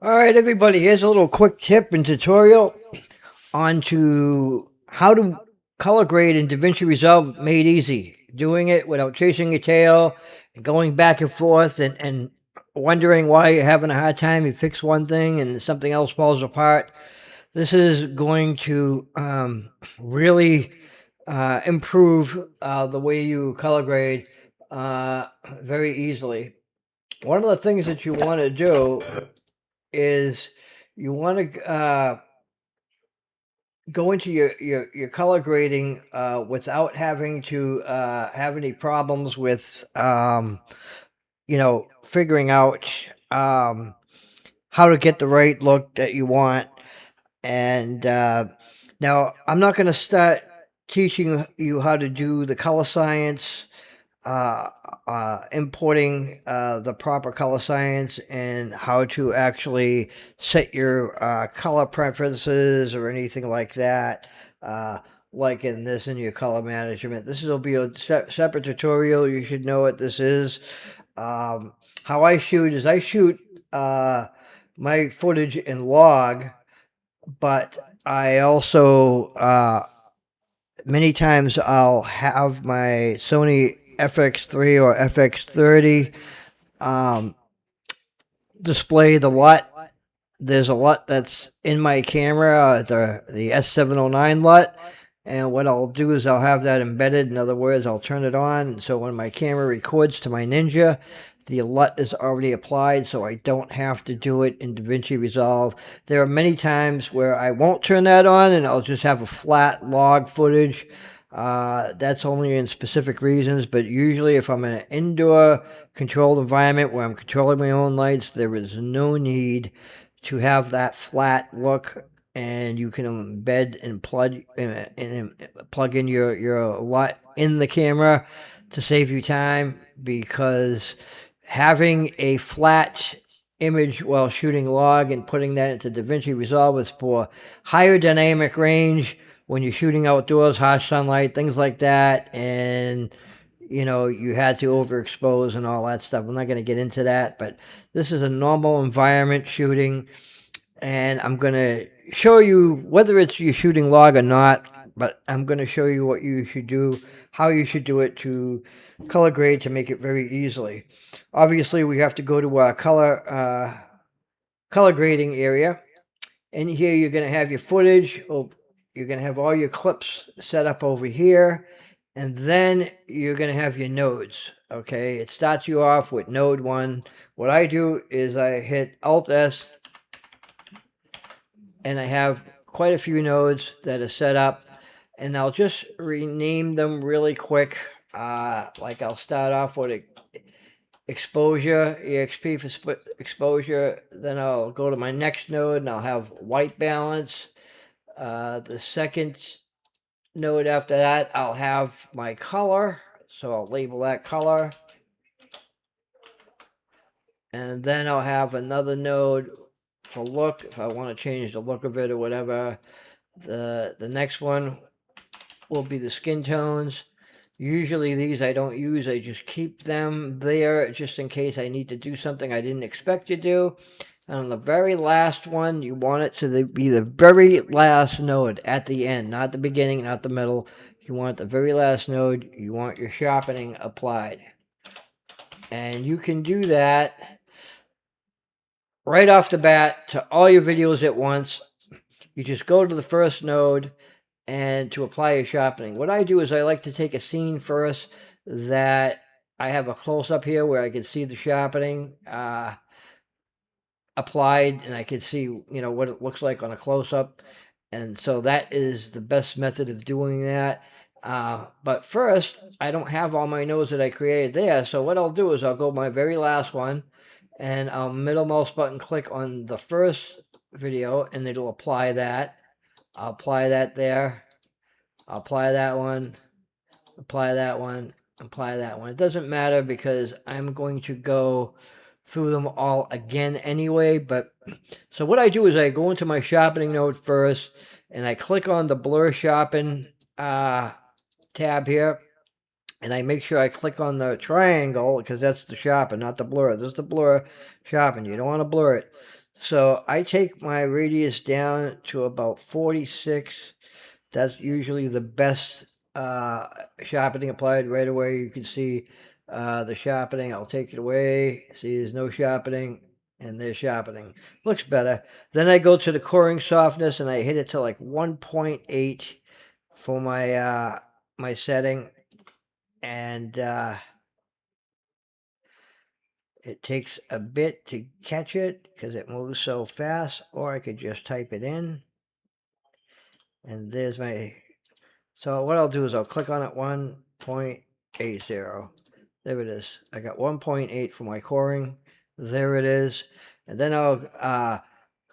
All right, everybody, here's a little quick tip and tutorial on to how to color grade in Davinci Resolve made easy. Doing it without chasing your tail, and going back and forth and wondering why you're having a hard time. You fix one thing and something else falls apart. This is going to really improve the way you color grade very easily. One of the things that you want to do is you want to go into your color grading without having to have any problems with figuring out how to get the right look that you want. And now I'm not going to start teaching you how to do the color science, importing the proper color science and how to actually set your color preferences or anything like that. Like in this in your color management. This will be a separate tutorial. You should know what this is. How I shoot is I shoot my footage in log, but I also many times I'll have my Sony FX3 or FX30 display the LUT. There's a LUT that's in my camera, the S709 LUT. And what I'll do is I'll have that embedded. In other words, I'll turn it on. So when my camera records to my Ninja, the LUT is already applied, so I don't have to do it in Davinci Resolve. There are many times where I won't turn that on and I'll just have a flat log footage. That's only in specific reasons, but usually if I'm in an indoor controlled environment where I'm controlling my own lights, there is no need to have that flat look, and you can embed and plug in your LUT in the camera to save you time, because having a flat image while shooting log and putting that into Davinci Resolve is for higher dynamic range when you're shooting outdoors, harsh sunlight, things like that, and you had to overexpose and all that stuff. I'm not going to get into that, but this is a normal environment shooting, and I'm going to show you whether it's you're shooting log or not, but I'm going to show you what you should do, how you should do it to color grade to make it very easily. Obviously, we have to go to our color grading area, and here you're going to have your footage. You're going to have all your clips set up over here, and then you're going to have your nodes. Okay, it starts you off with node 1. What I do is I hit Alt S, and I have quite a few nodes that are set up, and I'll just rename them really quick. Like I'll start off with exposure, EXP for exposure. Then I'll go to my next node and I'll have white balance. The second node after that, I'll have my color. So I'll label that color. And then I'll have another node for look, if I want to change the look of it or whatever. The next one will be the skin tones. Usually these I don't use, I just keep them there just in case I need to do something I didn't expect to do. And on the very last one, you want it to be the very last node at the end, not the beginning, not the middle. You want the very last node, you want your sharpening applied. And you can do that right off the bat to all your videos at once. You just go to the first node and to apply your sharpening. What I do is I like to take a scene first that I have a close-up here where I can see the sharpening applied, and I can see what it looks like on a close-up, and so that is the best method of doing that. But first, I don't have all my nodes that I created there, so what I'll do is I'll go my very last one, and I'll middle mouse button click on the first video, and it'll apply that. I'll apply that there. I'll apply that one, apply that one, apply that one. It doesn't matter because I'm going to go through them all again anyway. But so what I do is I go into my sharpening node first, and I click on the blur sharpen tab here, and I make sure I click on the triangle because that's the sharpen, not the blur. This is the blur sharpen. You don't want to blur it. So I take my radius down to about 46. That's usually the best sharpening applied right away. You can see the sharpening. I'll take it away. See, there's no sharpening, and there's sharpening. Looks better. Then I go to the coring softness, and I hit it to like 1.8 for my my setting, and it takes a bit to catch it because it moves so fast. Or I could just type it in, and there's my. So what I'll do is I'll click on it 1.80. There it is. I got 1.8 for my coring. There it is. And then I'll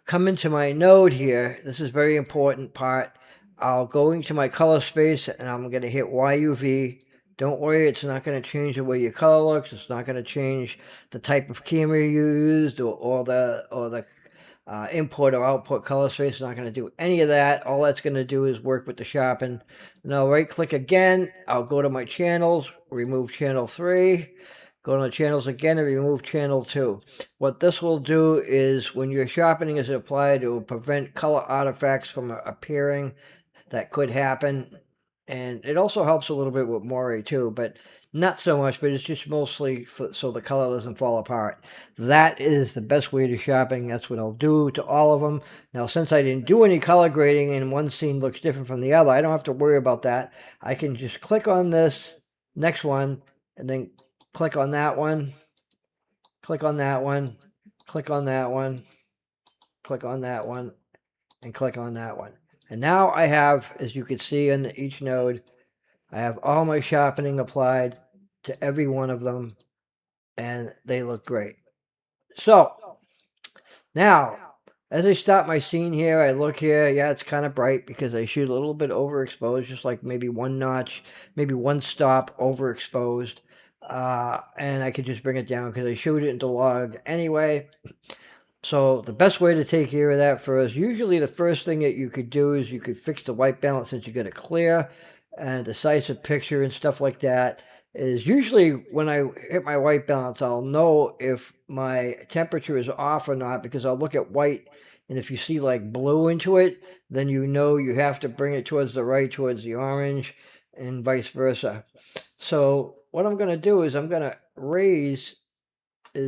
come into my node here. This is very important part. I'll go into my color space and I'm going to hit YUV. Don't worry, it's not going to change the way your color looks. It's not going to change the type of camera you used or the input or output color space. It's not going to do any of that. All that's going to do is work with the sharpen. And I'll right click again. I'll go to my channels, remove channel 3. Go to the channels again and remove channel 2. What this will do is when your sharpening is applied, it will prevent color artifacts from appearing that could happen. And it also helps a little bit with moire too, but not so much, but it's just mostly so the color doesn't fall apart. That is the best way to sharpen. That's what I'll do to all of them. Now, since I didn't do any color grading and one scene looks different from the other, I don't have to worry about that. I can just click on this next one and then click on that one, click on that one, click on that one, click on that one, and click on that one. And now I have, as you can see in each node, I have all my sharpening applied to every one of them, and they look great. So now, as I start my scene here, I look here. Yeah, it's kind of bright because I shoot a little bit overexposed, just like maybe one notch, maybe one stop overexposed. And I could just bring it down because I shoot it into log anyway. So the best way to take care of that first, usually the first thing that you could do is you could fix the white balance since you get it clear and decisive picture and stuff like that. Is usually when I hit my white balance, I'll know if my temperature is off or not because I'll look at white, and if you see like blue into it, then you know you have to bring it towards the right, towards the orange, and vice versa. So what I'm going to do is I'm going to raise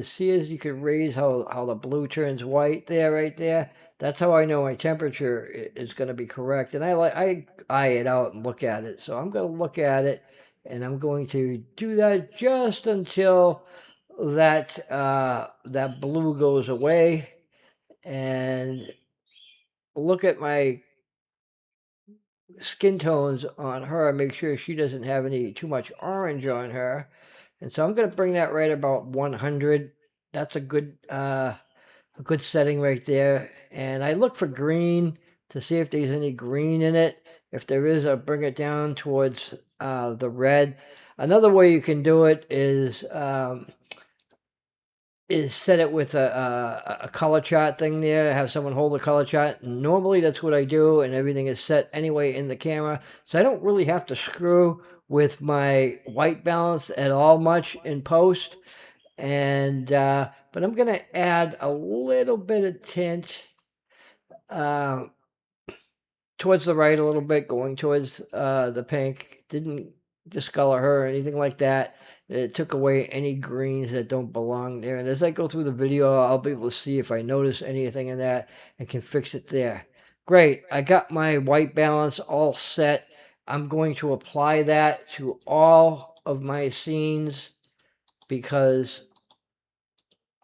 see as you can raise how the blue turns white there, right there. That's how I know my temperature is going to be correct. And I eye it out and look at it. So I'm going to look at it, and I'm going to do that just until that that blue goes away, and look at my skin tones on her. Make sure she doesn't have any too much orange on her. And so I'm going to bring that right about 100. That's a good setting right there. And I look for green to see if there's any green in it. If there is, I'll bring it down towards the red. Another way you can do it is set it with a color chart thing there, have someone hold the color chart. Normally that's what I do, and everything is set anyway in the camera. So I don't really have to screw with my white balance at all much in post. And but I'm gonna add a little bit of tint towards the right a little bit, going towards the pink. Didn't discolor her or anything like that. It took away any greens that don't belong there. And as I go through the video, I'll be able to see if I notice anything in that and can fix it there. Great, I got my white balance all set. I'm going to apply that to all of my scenes because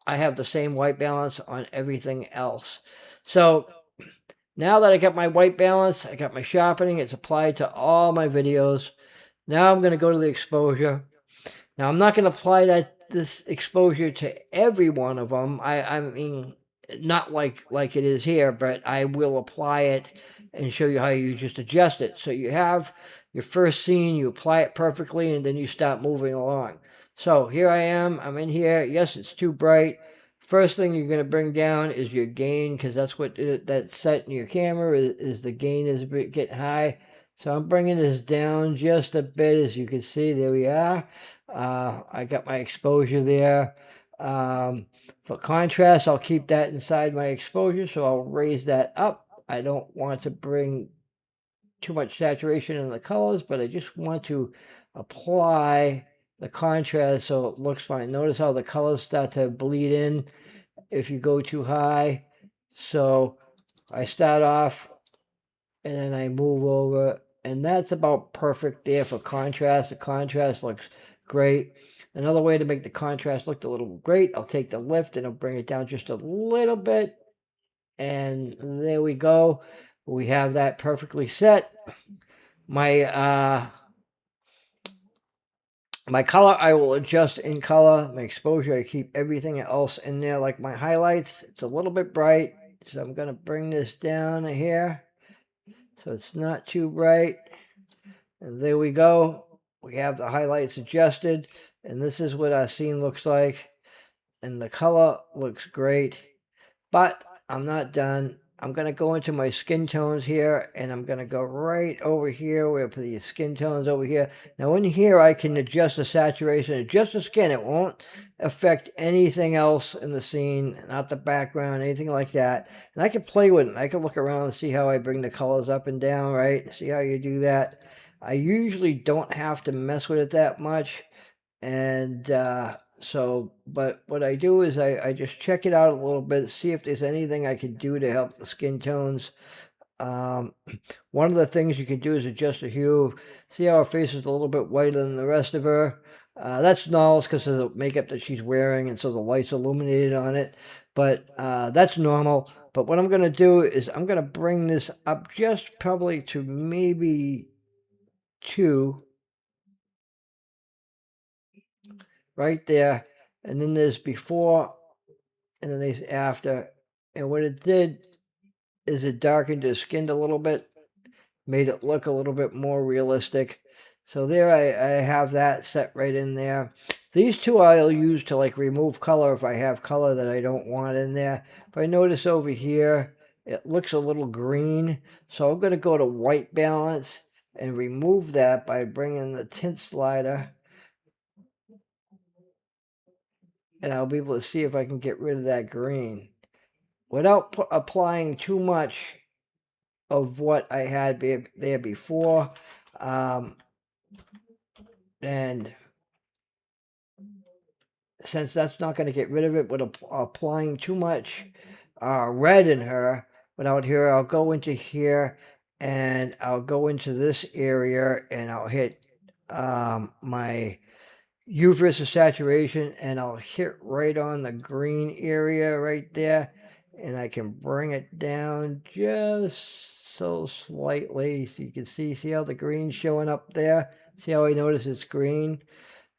I have the same white balance on everything else. So now that I got my white balance, I got my sharpening, it's applied to all my videos. Now I'm going to go to the exposure. Now I'm not going to apply this exposure to every one of them. I mean, not like it is here, but I will apply it and show you how you just adjust it. So you have your first scene, you apply it perfectly, and then you start moving along. So here I am, I'm in here. Yes, it's too bright. First thing you're going to bring down is your gain, because that's what that's set in your camera is the gain is getting high. So I'm bringing this down just a bit, as you can see. There we are. I got my exposure there. For contrast, I'll keep that inside my exposure, so I'll raise that up. I don't want to bring too much saturation in the colors, but I just want to apply the contrast so it looks fine. Notice how the colors start to bleed in if you go too high. So I start off and then I move over, and that's about perfect there for contrast. The contrast looks great. Another way to make the contrast look a little great, I'll take the lift and I'll bring it down just a little bit, and there we go. We have that perfectly set. My my color I will adjust in color. My exposure, I keep everything else in there, like my highlights. It's a little bit bright, so I'm gonna bring this down here so it's not too bright. And there we go. We have the highlights adjusted, and this is what our scene looks like. And the color looks great, but I'm not done. I'm going to go into my skin tones here, and I'm going to go right over here where the skin tones over here. Now in here, I can adjust the saturation, adjust the skin. It won't affect anything else in the scene, not the background, anything like that. And I can play with it. I can look around and see how I bring the colors up and down, right? See how you do that. I usually don't have to mess with it that much. And so, but what I do is I just check it out a little bit, see if there's anything I can do to help the skin tones. Um, one of the things you can do is adjust the hue. See how her face is a little bit whiter than the rest of her? That's normal because of the makeup that she's wearing, and so the light's illuminated on it. But that's normal. But what I'm going to do is I'm going to bring this up just probably to maybe 2. Right there, and then there's before, and then there's after. And what it did is it darkened his skin a little bit, made it look a little bit more realistic. So there I have that set right in there. These two I'll use to like remove color if I have color that I don't want in there. If I notice over here, it looks a little green. So I'm going to go to white balance and remove that by bringing the tint slider. And I'll be able to see if I can get rid of that green without applying too much of what I had there before. And since that's not going to get rid of it with applying too much red in her, without here, I'll go into here and I'll go into this area and I'll hit my hue versus saturation, and I'll hit right on the green area right there, and I can bring it down just so slightly so you can see how the green's showing up there. See how I notice it's green?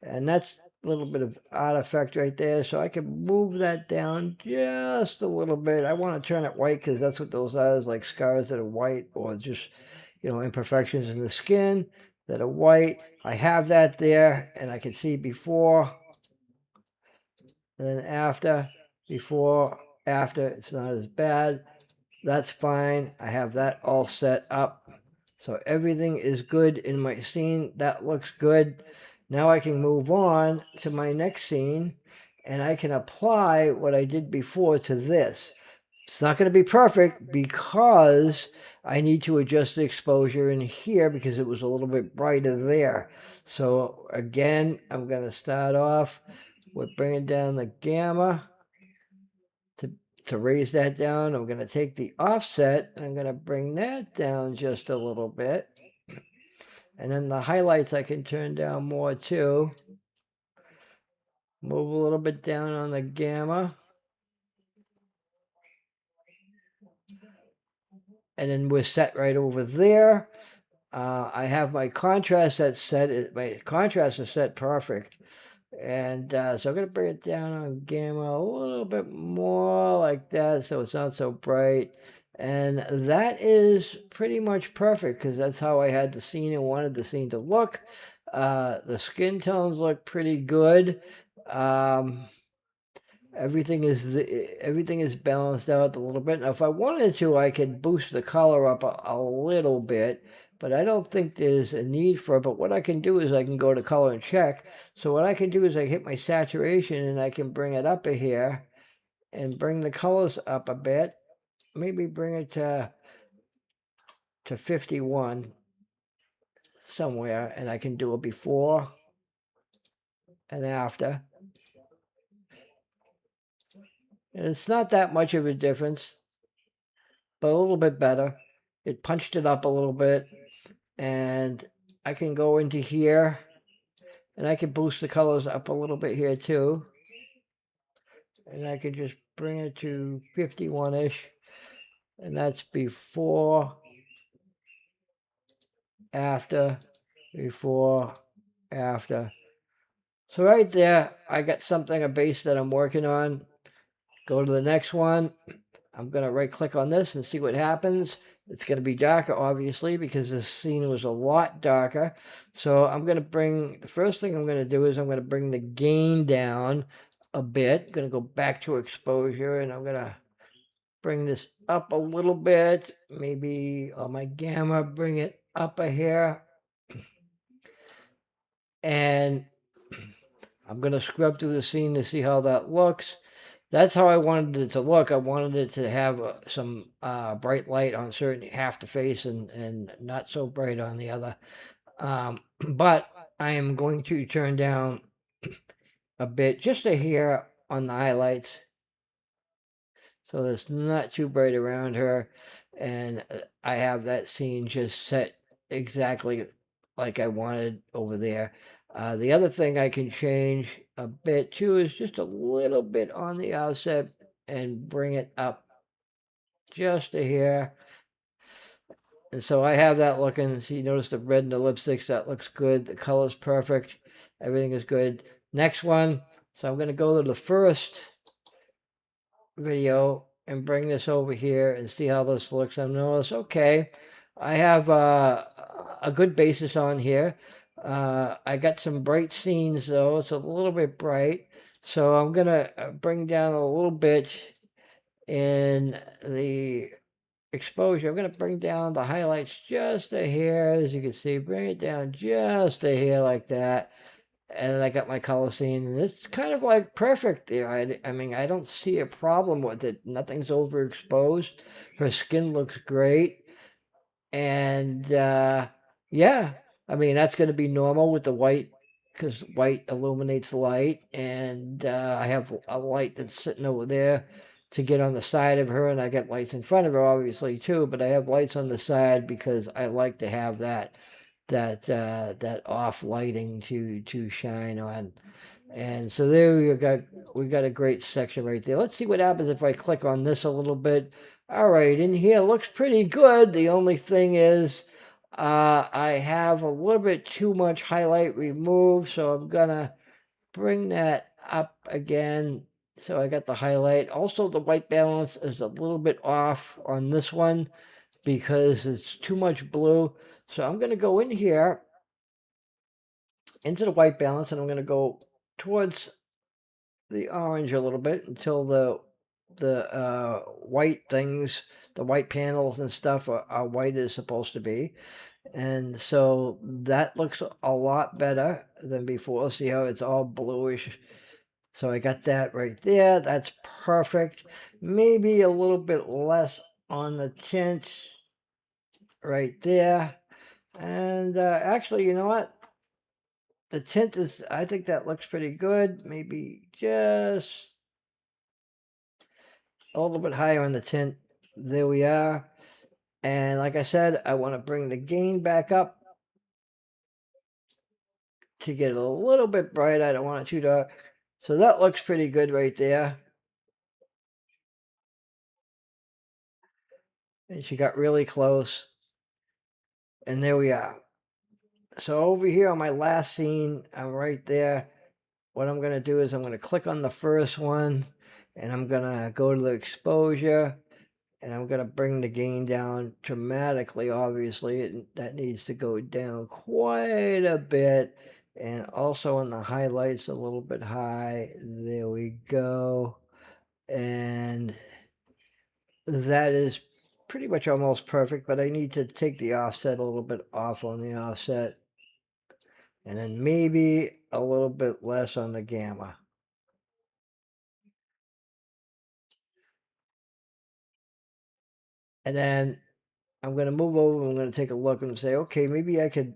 And that's a little bit of artifact right there, so I can move that down just a little bit. I want to turn it white because that's what those are, is like scars that are white, or just, you know, imperfections in the skin that are white. I have that there, and I can see before, and then after, before, after. It's not as bad. That's fine. I have that all set up. So everything is good in my scene. That looks good. Now I can move on to my next scene, and I can apply what I did before to this. It's not going to be perfect because I need to adjust the exposure in here because it was a little bit brighter there. So again, I'm going to start off with bringing down the gamma. To raise that down, I'm going to take the offset, and I'm going to bring that down just a little bit. And then the highlights I can turn down more too. Move a little bit down on the gamma. And then we're set right over there. I have my contrast that's set. My contrast is set perfect. And so I'm going to bring it down on gamma a little bit more like that so it's not so bright. And that is pretty much perfect because that's how I had the scene and wanted the scene to look. The skin tones look pretty good. Everything is balanced out a little bit. Now, if I wanted to, I could boost the color up a little bit, but I don't think there's a need for it. But what I can do is I can go to color and check. So what I can do is I hit my saturation and I can bring it up a here and bring the colors up a bit. Maybe bring it to 51 somewhere, and I can do a before and after. And it's not that much of a difference, but a little bit better. It punched it up a little bit, and I can go into here and I can boost the colors up a little bit here too. And I can just bring it to 51-ish, and that's before, after, before, after. So right there, I got something, a base that I'm working on. Go to the next one. I'm going to right click on this and see what happens. It's going to be darker, obviously, because this scene was a lot darker. So I'm going to bring, the first thing I'm going to do is I'm going to bring the gain down a bit. I'm going to go back to exposure, and I'm going to bring this up a little bit. Maybe on my gamma, bring it up a hair. And I'm going to scrub through the scene to see how that looks. That's how I wanted it to look. I wanted it to have some bright light on certain half the face and not so bright on the other. But I am going to turn down a bit, just a hair on the highlights, so it's not too bright around her. And I have that scene just set exactly like I wanted over there. The other thing I can change a bit too is just a little bit on the offset and bring it up just a hair. And so I have that looking. See, notice the red in the lipsticks. That looks good. The color's perfect. Everything is good. Next one. So I'm going to go to the first video and bring this over here and see how this looks. I notice, okay, I have a good basis on here. I got some bright scenes though. It's a little bit bright. So I'm going to bring down a little bit in the exposure. I'm going to bring down the highlights just a hair, as you can see. Bring it down just a hair like that. And I got my color scene, and it's kind of like perfect there. I mean, I don't see a problem with it. Nothing's overexposed. Her skin looks great. And yeah, I mean, that's going to be normal with the white, because white illuminates light. And I have a light that's sitting over there to get on the side of her, and I got lights in front of her, obviously, too. But I have lights on the side because I like to have that off lighting to shine on. And so there we got a great section right there. Let's see what happens if I click on this a little bit. All right, in here looks pretty good. The only thing is I have a little bit too much highlight removed, so I'm gonna bring that up again. So I got the highlight. Also, the white balance is a little bit off on this one because it's too much blue. So I'm going to go in here into the white balance, and I'm going to go towards the orange a little bit until the white things, the white panels and stuff are white as supposed to be. And so that looks a lot better than before. See how it's all bluish? So I got that right there. That's perfect. Maybe a little bit less on the tint right there. And actually, you know what? The tint is, I think that looks pretty good. Maybe just a little bit higher on the tint. There we are. And like I said, I want to bring the gain back up to get it a little bit bright. I don't want it too dark. So that looks pretty good right there. And she got really close. And there we are. So over here on my last scene, I'm right there. What I'm going to do is I'm going to click on the first one, and I'm going to go to the exposure, and I'm going to bring the gain down dramatically. Obviously, that needs to go down quite a bit. And also on the highlights, a little bit high. There we go. And that is pretty much almost perfect, but I need to take the offset a little bit off on the offset. And then maybe a little bit less on the gamma. And then I'm going to move over. I'm going to take a look and say, okay, maybe I could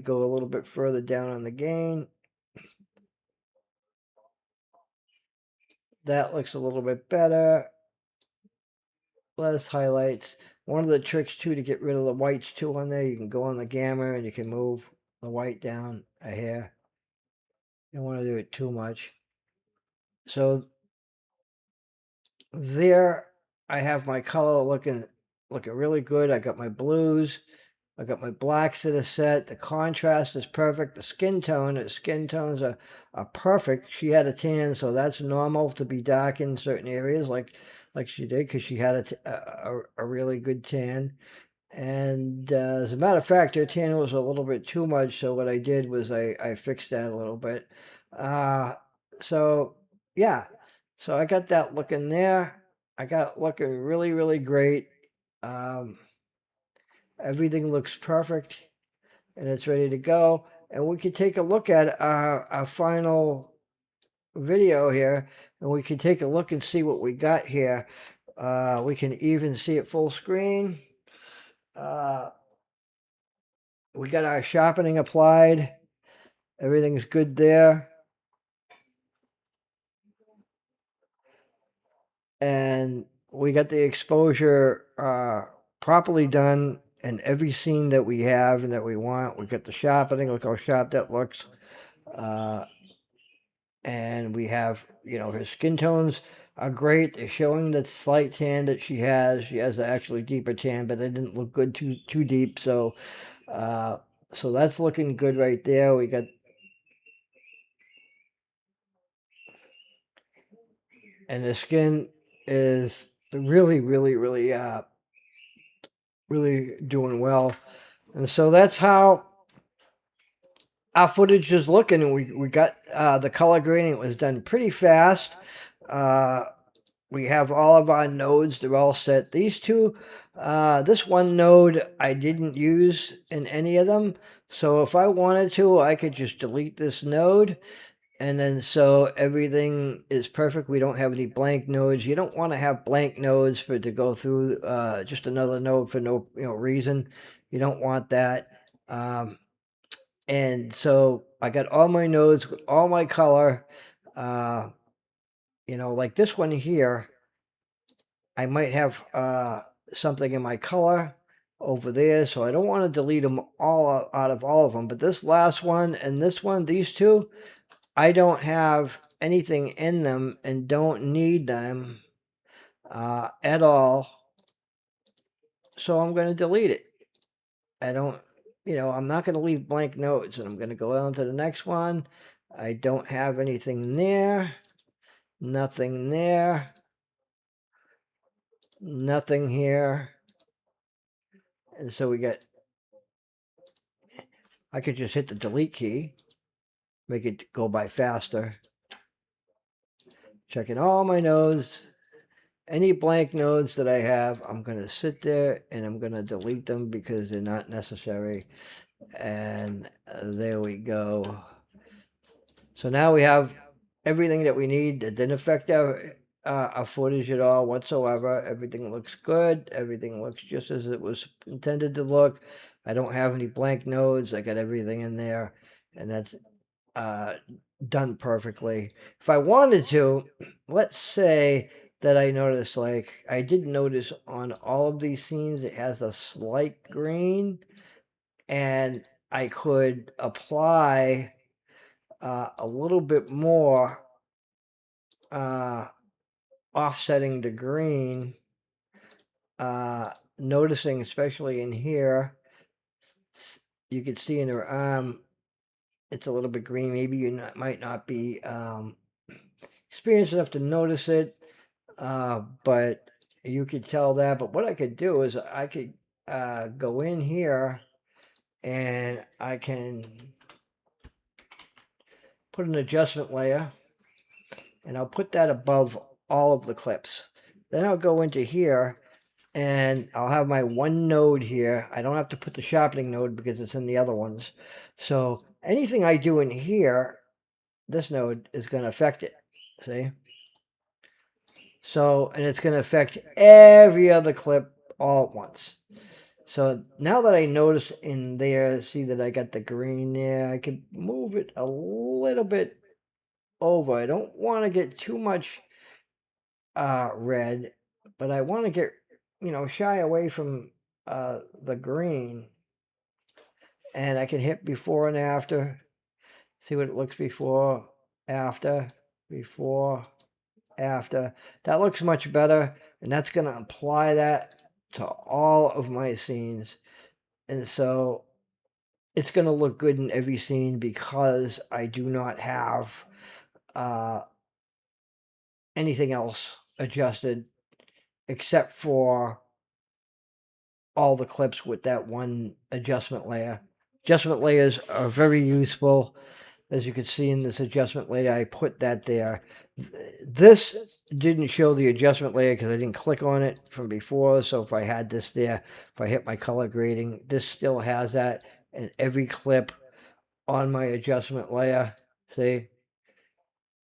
go a little bit further down on the gain. That looks a little bit better. Less highlights. One of the tricks too to get rid of the whites too on there, you can go on the gamma and you can move the white down a hair. You don't want to do it too much. So there I have my color looking really good. I got my blues. I got my blacks that are set. The contrast is perfect. The skin tones are perfect. She had a tan, so that's normal to be dark in certain areas, like she did, because she had a really good tan. And as a matter of fact, her tan was a little bit too much. So what I did was I fixed that a little bit. So yeah, so I got that looking there. I got it looking really, really great. Everything looks perfect and it's ready to go. And we can take a look at our final video here, and we can take a look and see what we got here. We can even see it full screen. We got our sharpening applied. Everything's good there. And we got the exposure properly done in every scene that we have and that we want. We got the sharpening. Look how sharp that looks. And we have, her skin tones are great. They're showing the slight tan that she has. She has actually deeper tan, but it didn't look good too deep. So, so that's looking good right there. We got, and the skin is really, really, really, really doing well. And so that's how our footage is looking. And we got the color grading. It was done pretty fast. We have all of our nodes. They're all set. These two, this one node I didn't use in any of them. So if I wanted to, I could just delete this node. And then so everything is perfect. We don't have any blank nodes. You don't want to have blank nodes for it to go through just another node for no reason. You don't want that. And so I got all my nodes with all my color. Like this one here, I might have something in my color over there, so I don't want to delete them all out of all of them. But this last one and this one, these two, I don't have anything in them and don't need them at all. So I'm going to delete it. I don't, I'm not going to leave blank notes, and I'm going to go on to the next one. I don't have anything there. Nothing there. Nothing here. And so we get, I could just hit the delete key, make it go by faster. Checking all my nodes. Any blank nodes that I have, I'm going to sit there and I'm going to delete them because they're not necessary. And there we go. So now we have everything that we need. It didn't affect our footage at all whatsoever. Everything looks good. Everything looks just as it was intended to look. I don't have any blank nodes. I got everything in there, and that's done perfectly. If I wanted to, let's say that I notice, like I did notice on all of these scenes, it has a slight green, and I could apply a little bit more offsetting the green, noticing especially in here, you can see in her arm, it's a little bit green. Maybe you might not be experienced enough to notice it, but you could tell that. But what I could do is I could go in here and I can put an adjustment layer, and I'll put that above all of the clips. Then I'll go into here and I'll have my one node here. I don't have to put the sharpening node because it's in the other ones. So anything I do in here, this node is going to affect it. See? So, and it's going to affect every other clip all at once. So now that I notice in there, see that I got the green there, I can move it a little bit over. I don't want to get too much red, but I want to get, shy away from the green. And I can hit before and after. See what it looks before, after, before, after. That looks much better, and that's going to apply that to all of my scenes. And so it's going to look good in every scene because I do not have anything else adjusted except for all the clips with that one adjustment layer. Adjustment layers are very useful. As you can see in this adjustment layer, I put that there. This didn't show the adjustment layer because I didn't click on it from before. So if I had this there, if I hit my color grading, this still has that. And every clip on my adjustment layer, see,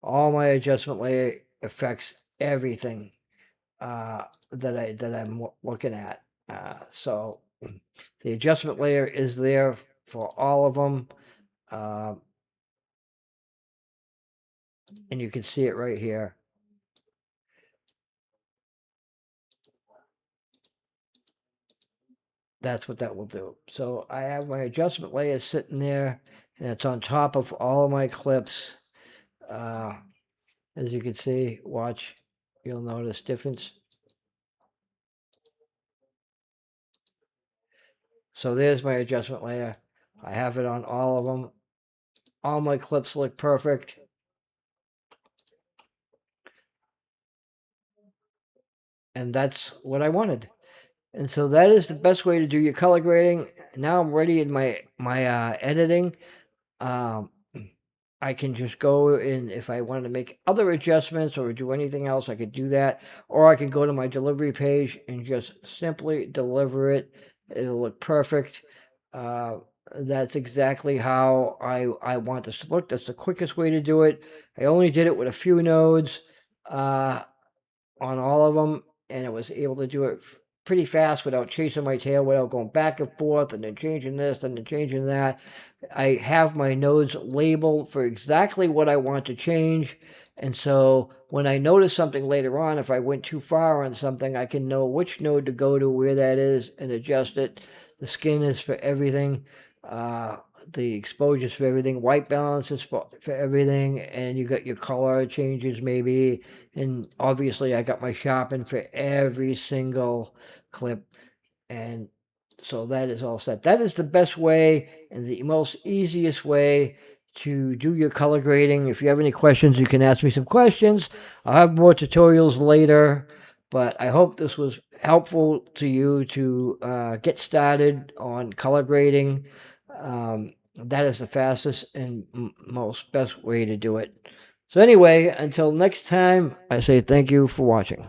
all my adjustment layer affects everything that I'm looking at. So the adjustment layer is there for all of them. And you can see it right here. That's what that will do. So I have my adjustment layer sitting there, and it's on top of all of my clips. As you can see, watch, you'll notice difference. So there's my adjustment layer. I have it on all of them. All my clips look perfect. And that's what I wanted. And so that is the best way to do your color grading. Now I'm ready in my editing. I can just go in, if I want to make other adjustments or do anything else, I could do that. Or I can go to my delivery page and just simply deliver it. It'll look perfect. That's exactly how I want this to look. That's the quickest way to do it. I only did it with a few nodes on all of them, and I was able to do it pretty fast without chasing my tail, without going back and forth and then changing this and then changing that. I have my nodes labeled for exactly what I want to change. And so when I notice something later on, if I went too far on something, I can know which node to go to, where that is, and adjust it. The skin is for everything. The exposures for everything. White balance is for everything. And you got your color changes maybe. And obviously I got my sharpen for every single clip. And so that is all set. That is the best way and the most easiest way to do your color grading. If you have any questions, you can ask me some questions. I'll have more tutorials later, but I hope this was helpful to you to get started on color grading. That is the fastest and most best way to do it. So anyway, until next time, I say thank you for watching.